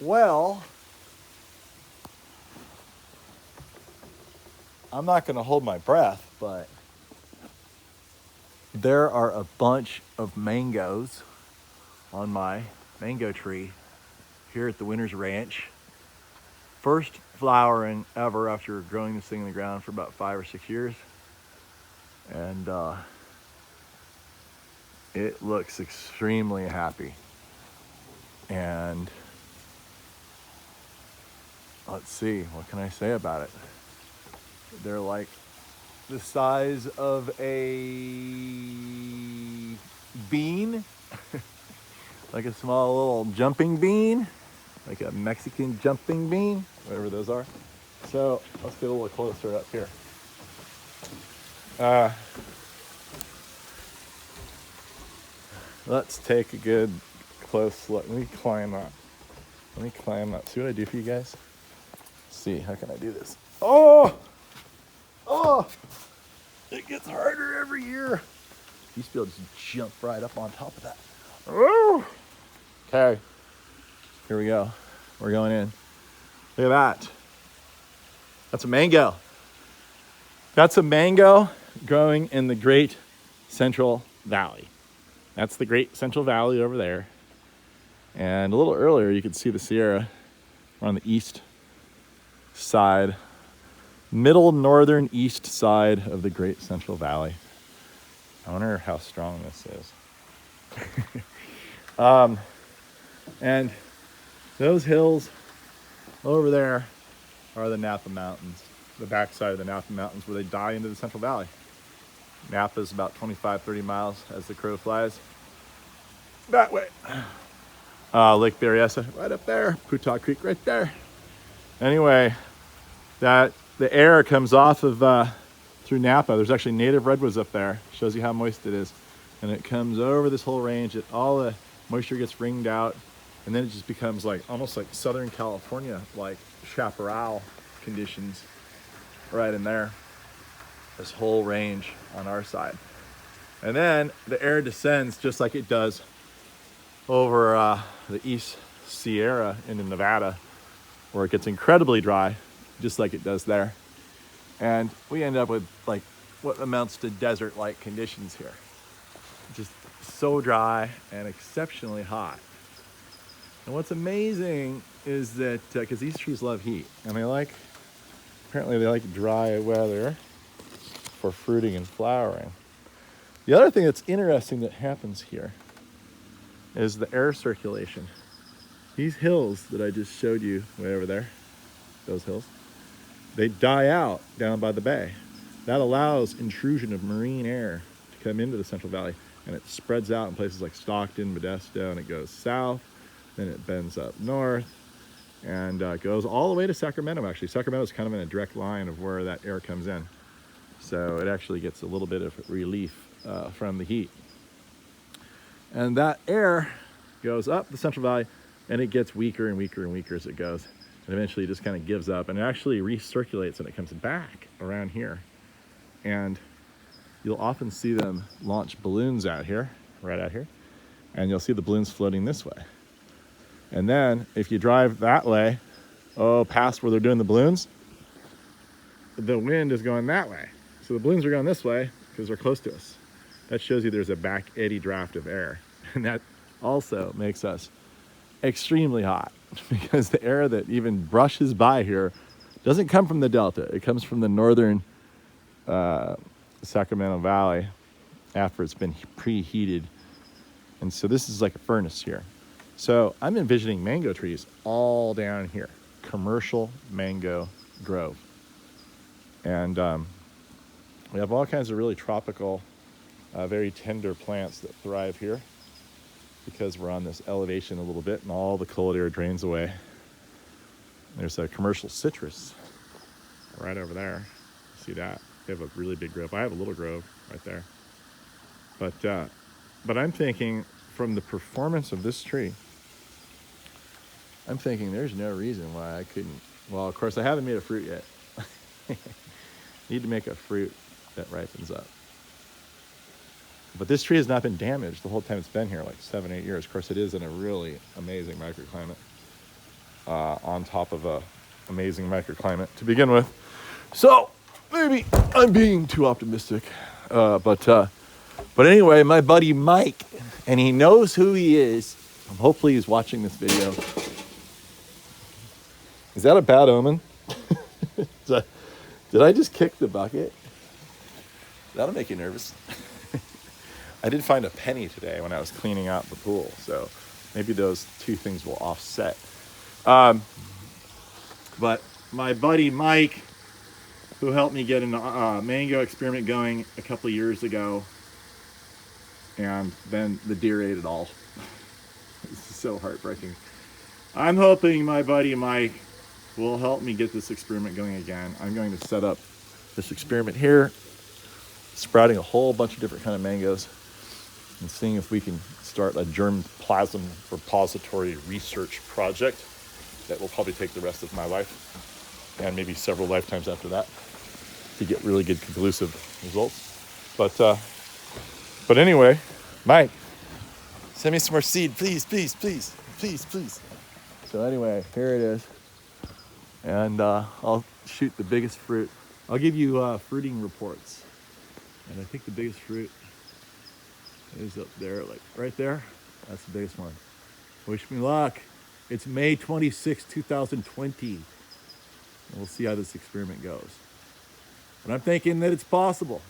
Well, I'm not going to hold my breath, but there are a bunch of mangoes on my mango tree here at the Winters Ranch. First flowering ever after growing this thing in the ground for about 5 or 6 years. And it looks extremely happy. And let's see, what can I say about it? They're like the size of a bean, like a small little jumping bean, like a Mexican jumping bean, whatever those are. So let's get a little closer up here. Let's take a good close look. Let me climb up. See what I do for you guys? Let's see, how can I do this? Oh! It gets harder every year. You used to be able to just jump right up on top of that. Oh! Okay, here we go. We're going in. Look at that. That's a mango. That's a mango growing in the Great Central Valley. That's the Great Central Valley over there. And a little earlier, you could see the Sierra. We're on the east side, middle northern east side of the Great Central Valley. I wonder how strong this is. And those hills over there are the Napa Mountains, the backside of the Napa Mountains where they die into the Central Valley. Napa is about 25, 30 miles as the crow flies. That way. Lake Berryessa right up there, Putah Creek right there. Anyway, that the air comes off of through Napa. There's actually native redwoods up there. Shows you how moist it is. And it comes over this whole range. All the moisture gets wringed out. And then it just becomes like almost like Southern California, like chaparral conditions right in there. This whole range on our side. And then the air descends just like it does over the East Sierra into Nevada, where it gets incredibly dry, just like it does there. And we end up with like what amounts to desert-like conditions here. Just so dry and exceptionally hot. And what's amazing is that, because these trees love heat, and apparently they like dry weather for fruiting and flowering. The other thing that's interesting that happens here is the air circulation. These hills that I just showed you way over there, those hills, they die out down by the bay. That allows intrusion of marine air to come into the Central Valley, and it spreads out in places like Stockton, Modesto, and it goes south, then it bends up north, and goes all the way to Sacramento, actually. Sacramento is kind of in a direct line of where that air comes in. So it actually gets a little bit of relief from the heat. And that air goes up the Central Valley, and it gets weaker and weaker and weaker as it goes. And eventually it just kind of gives up, and it actually recirculates, and it comes back around here. And you'll often see them launch balloons out here, right out here. And you'll see the balloons floating this way. And then if you drive that way, past where they're doing the balloons, the wind is going that way. So the balloons are going this way because they're close to us. That shows you there's a back eddy draft of air. And that also makes us extremely hot because the air that even brushes by here doesn't come from the Delta. It comes from the northern Sacramento Valley after it's been preheated. And so this is like a furnace here. So I'm envisioning mango trees all down here, commercial mango grove. And we have all kinds of really tropical, very tender plants that thrive here because we're on this elevation a little bit and all the cold air drains away. There's a commercial citrus right over there. See that? They have a really big grove. I have a little grove right there. But I'm thinking from the performance of this tree, I'm thinking there's no reason why I couldn't. Well, of course, I haven't made a fruit yet. Need to make a fruit that ripens up. But this tree has not been damaged the whole time it's been here, like 7, 8 years. Of course, it is in a really amazing microclimate. on top of a amazing microclimate to begin with. So maybe I'm being too optimistic, but anyway, my buddy Mike, and he knows who he is. Hopefully he's watching this video. Is that a bad omen? Did I just kick the bucket? That'll make you nervous. I did find a penny today when I was cleaning out the pool, so maybe those two things will offset. But my buddy Mike, who helped me get an mango experiment going a couple of years ago, and then the deer ate it all. This is so heartbreaking. I'm hoping my buddy Mike will help me get this experiment going again. I'm going to set up this experiment here, sprouting a whole bunch of different kind of mangoes, and seeing if we can start a germplasm repository research project that will probably take the rest of my life and maybe several lifetimes after that to get really good conclusive results. But anyway, Mike, send me some more seed, please, please, please, please, please. So anyway, here it is. And I'll shoot the biggest fruit. I'll give you fruiting reports. And I think the biggest fruit is up there, like right there. That's the biggest one. Wish me luck. It's May 26, 2020. And we'll see how this experiment goes. But I'm thinking that it's possible.